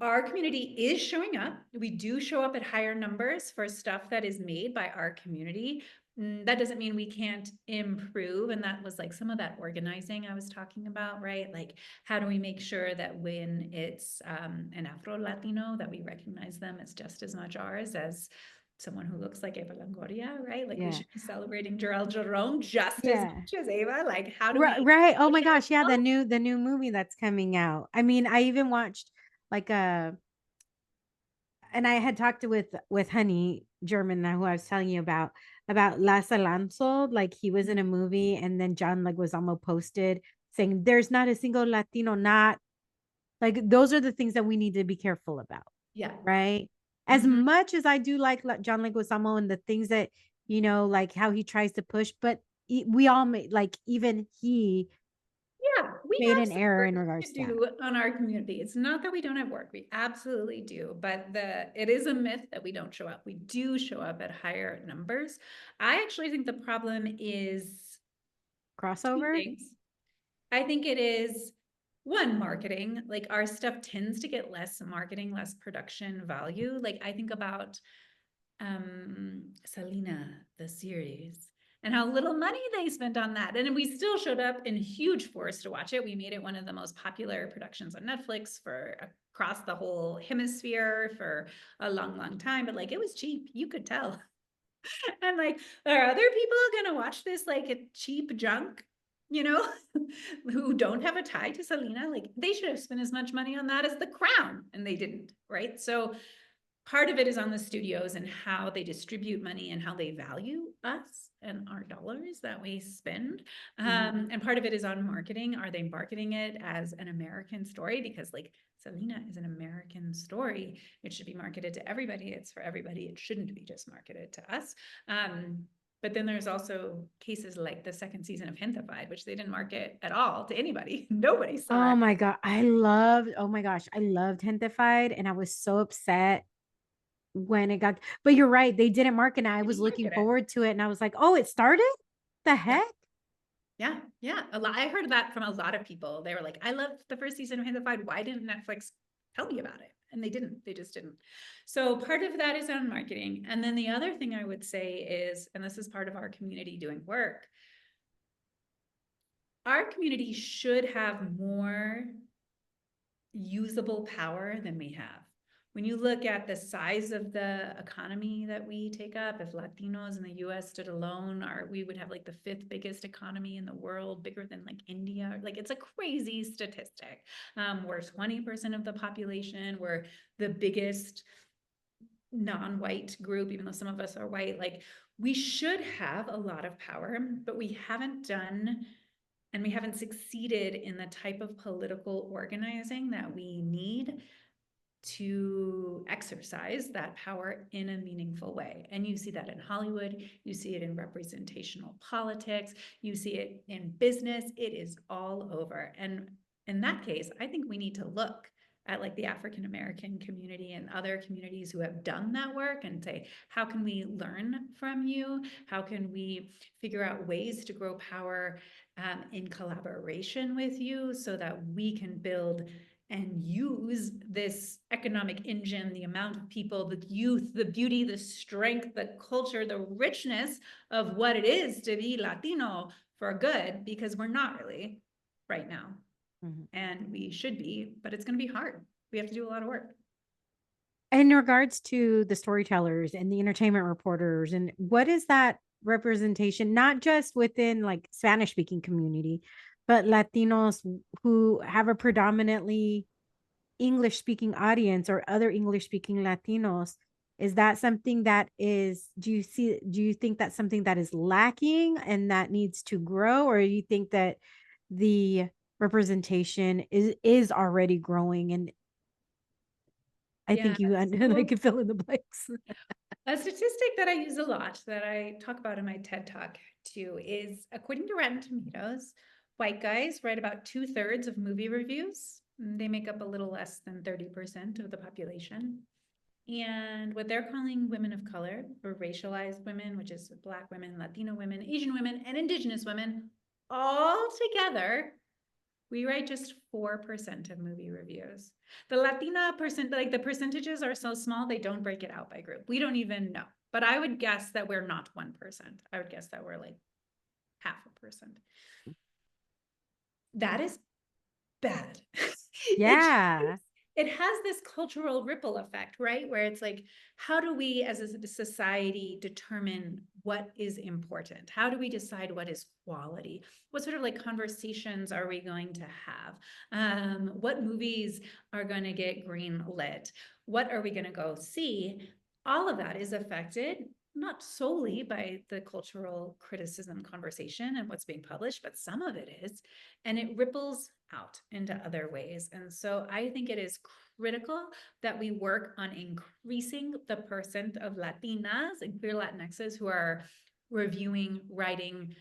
our community is showing up. We do show up at higher numbers for stuff that is made by our community. That doesn't mean we can't improve. And that was like some of that organizing I was talking about, right? Like, how do we make sure that when it's an Afro-Latino, that we recognize them as just as much ours as someone who looks like Eva Longoria, right? Like we Yeah. should be celebrating Jarell Jerome just as Yeah. much as Eva. Like, how do Right, we right. Oh push my gosh, yeah, ourselves? the new movie that's coming out. I mean, I even watched like a, and I had talked with Honey German, who I was telling you about Las Alonso. Like he was in a movie, and then John Leguizamo posted saying there's not a single Latino, not like, those are the things that we need to be careful about, Yeah. right? As Mhm. much as I do like John Leguizamo and the things that, like how he tries to push, but we all made, like, even he Yeah, we made have an some error in work regards to to that. do on our community. It's not that we don't have work. We absolutely do. But it is a myth that we don't show up. We do show up at higher numbers. I actually think the problem is two Crossover. things. I think it is one, marketing. Like our stuff tends to get less marketing, less production value. Like I think about Selena, the series, and how little money they spent on that. And we still showed up in huge force to watch it. We made it one of the most popular productions on Netflix for across the whole hemisphere for a long, long time. But like, it was cheap. You could tell. And like, are other people gonna watch this like a cheap junk? You know, who don't have a tie to Selena? Like, they should have spent as much money on that as The Crown, and they didn't, right? So part of it is on the studios and how they distribute money and how they value us and our dollars that we spend. And part of it is on marketing. Are they marketing it as an American story? Because like Selena is an American story. It should be marketed to everybody. It's for everybody. It shouldn't be just marketed to us. But then there's also cases like the second season of Gentefied, which they didn't market at all to anybody. Nobody saw Oh it. my God. Oh my gosh. I loved Gentefied and I was so upset when it got, but you're right. They didn't market it. I They was didn't looking market it. forward to it and I was like, oh, it started? The Yeah. heck? Yeah, yeah. A lot. I heard that from a lot of people. They were like, "I loved the first season of Amplified. Why didn't Netflix tell me about it?" And they didn't. They just didn't. So part of that is on marketing. And then the other thing I would say is, and this is part of our community doing work, our community should have more usable power than we have. When you look at the size of the economy that we take up, if Latinos in the US stood alone, we would have like the fifth biggest economy in the world, bigger than like India. Like, it's a crazy statistic. We're 20% of the population. We're the biggest non-white group, even though some of us are white. Like, we should have a lot of power, but we haven't done and we haven't succeeded in the type of political organizing that we need to exercise that power in a meaningful way. And you see that in Hollywood, you see it in representational politics, you see it in business, it is all over. And in that case, I think we need to look at like the African American community and other communities who have done that work and say, how can we learn from you? How can we figure out ways to grow power in collaboration with you so that we can build and use this economic engine, the amount of people, the youth, the beauty, the strength, the culture, the richness of what it is to be Latino for good, because we're not really right now. Mhm. And we should be, but it's going to be hard. We have to do a lot of work. In regards to the storytellers and the entertainment reporters, and what is that representation, not just within like Spanish speaking community, but Latinos who have a predominantly English speaking audience or other English speaking Latinos? Is that something that is, do you think that's something that is lacking and that needs to grow? Or do you think that the representation is already growing? And I Yeah. think you I So can fill in the blanks. a statistic that I use a lot that I talk about in my TED Talk too is, according to Rotten Tomatoes, white guys write about 2/3 of movie reviews. They make up a little less than 30% of the population. And what they're calling women of color or racialized women, which is Black women, Latino women, Asian women, and Indigenous women, all together, we write just 4% of movie reviews. The Latina percent, like the percentages are so small, they don't break it out by group. We don't even know. But I would guess that we're not 1%. I would guess that we're like 0.5%. That is bad. it Yeah. it has this cultural ripple effect, right? Where it's like, how do we as a society determine what is important? How do we decide what is quality? What sort of like conversations are we going to have? What movies are going to get green lit? What are we going to go see? All of that is affected not solely by the cultural criticism conversation and what's being published, but some of it is, and it ripples out into other ways. And so I think it is critical that we work on increasing the percent of Latinas and queer Latinxes who are reviewing, writing,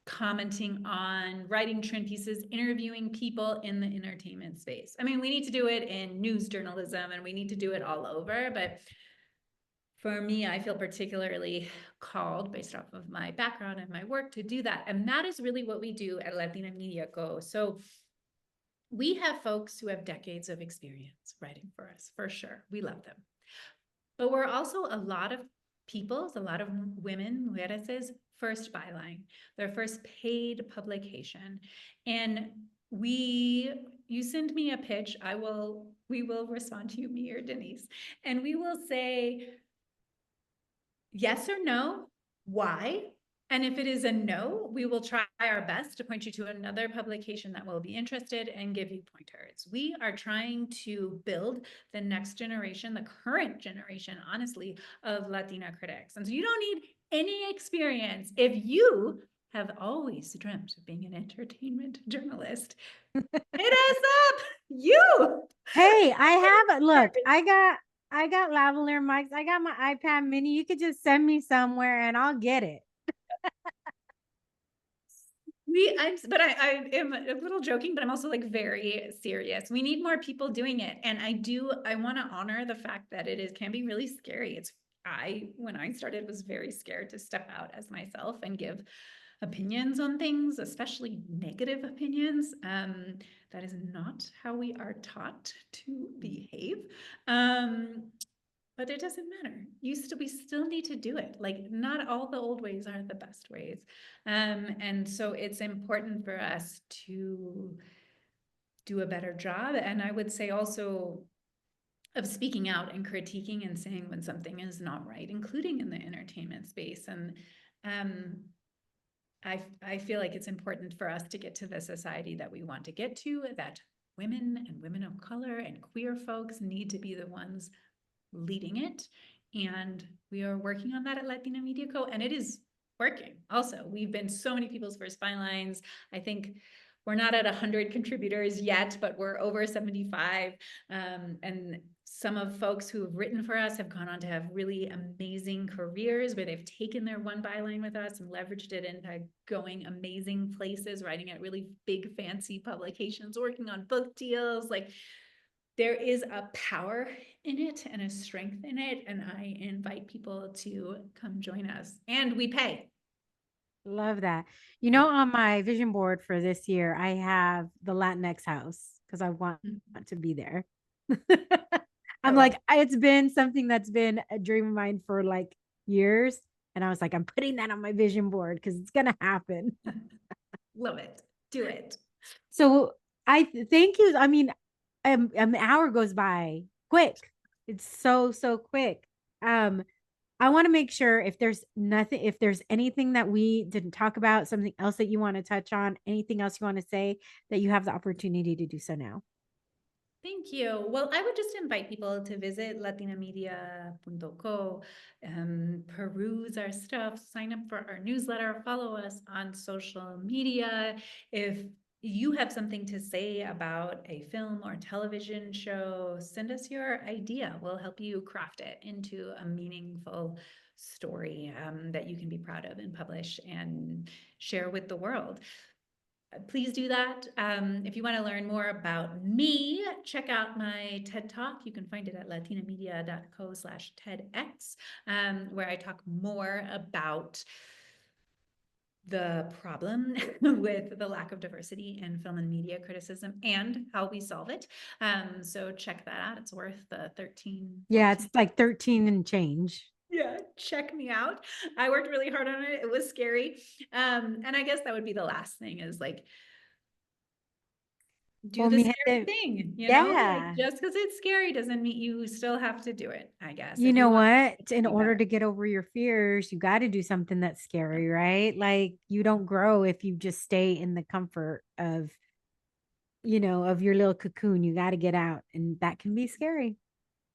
commenting on, writing trend pieces, interviewing people in the entertainment space. I mean, we need to do it in news journalism and we need to do it all over, but for me, I feel particularly called based off of my background and my work to do that. And that is really what we do at Latina Media Co. So we have folks who have decades of experience writing for us, for sure. We love them. But we're also a lot of people's, a lot of women, mujeres, first byline, their first paid publication. And you send me a pitch, we will respond to you, me or Denise, and we will say yes or no, why? And if it is a no, we will try our best to point you to another publication that will be interested and give you pointers. We are trying to build the next generation, the current generation, honestly, of Latina critics. And so you don't need any experience. If you have always dreamt of being an entertainment journalist, hit us up. You. Hey, I have look, I got lavalier mics. I got my iPad mini. You could just send me somewhere and I'll get it. I am a little joking, but I'm also like very serious. We need more people doing it. And I want to honor the fact that can be really scary. When I started, was very scared to step out as myself and give opinions on things, especially negative opinions. That is not how we are taught to behave. But it doesn't matter. We still need to do it. Like, not all the old ways are the best ways. And so it's important for us to do a better job. And I would say also of speaking out and critiquing and saying when something is not right, including in the entertainment space. And I feel like it's important for us to get to the society that we want to get to, that women and women of color and queer folks need to be the ones leading it. And we are working on that at Latina Media Co. And it is working also. We've been so many people's first bylines. I think we're not at 100 contributors yet, but we're over 75. And some of folks who have written for us have gone on to have really amazing careers where they've taken their one byline with us and leveraged it into going amazing places, writing at really big, fancy publications, working on book deals. Like, there is a power in it and a strength in it. And I invite people to come join us. And we pay. Love that. You know, on my vision board for this year, I have the Latinx house because I want to be there. I'm Oh, like, it's been something that's been a dream of mine for like years. And I was like, I'm putting that on my vision board because it's going to happen. love it. Do it. So thank you. I mean, an hour goes by quick. It's so quick. I want to make sure if there's anything that we didn't talk about, something else that you want to touch on, anything else you want to say, that you have the opportunity to do so now. Thank you. Well, I would just invite people to visit latinamedia.co, peruse our stuff, sign up for our newsletter, follow us on social media. If you have something to say about a film or television show, send us your idea. We'll help you craft it into a meaningful story that you can be proud of and publish and share with the world. Please do that. If you want to learn more about me, check out my TED Talk. You can find it at latinamedia.co/TEDx, where I talk more about the problem with the lack of diversity in film and media criticism and how we solve it. So check that out. It's worth the 13, Yeah, 14. it's like 13 and change. Yeah, check me out. I worked really hard on it. It was scary. And I guess that would be the last thing is like, do Well, the mi scary gente, thing, like, yeah. just because it's scary doesn't mean you still have to do it, I guess, You if you know want what? In to be order better. to get over your fears, you got to do something that's scary, right? Like you don't grow if you just stay in the comfort of, of your little cocoon. You got to get out, and that can be scary.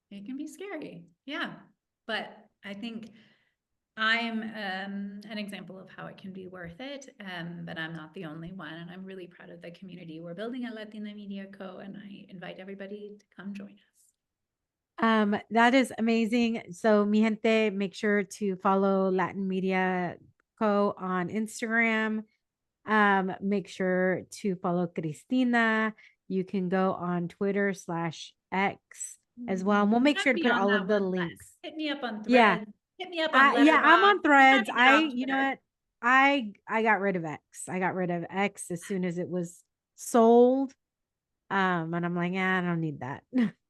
It can be scary. Yeah. But I think I'm an example of how it can be worth it. But I'm not the only one. And I'm really proud of the community we're building at Latina Media Co. And I invite everybody to come join us. That is amazing. So, mi gente, make sure to follow Latin Media Co on Instagram. Make sure to follow Cristina. You can go on Twitter/X as well. And we'll make Tag sure to me put on all that of the one less. links. Hit me up on Yeah. Threads. Hit me up on Yeah, I'm Letterboxd. on Threads. Tag me on You know Twitter. what? I got rid of X. I got rid of X as soon as it was sold. And I'm like, I don't need that.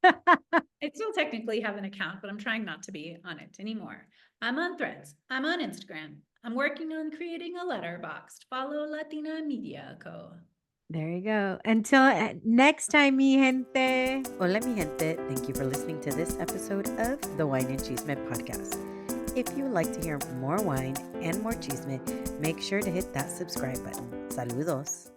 I still technically have an account, but I'm trying not to be on it anymore. I'm on Threads. I'm on Instagram. I'm working on creating a letterbox. Follow Latina Media Co. There you go. Until next time, mi gente. Hola, mi gente. Thank you for listening to this episode of the Wine and Chisme podcast. If you would like to hear more wine and more chisme, make sure to hit that subscribe button. Saludos.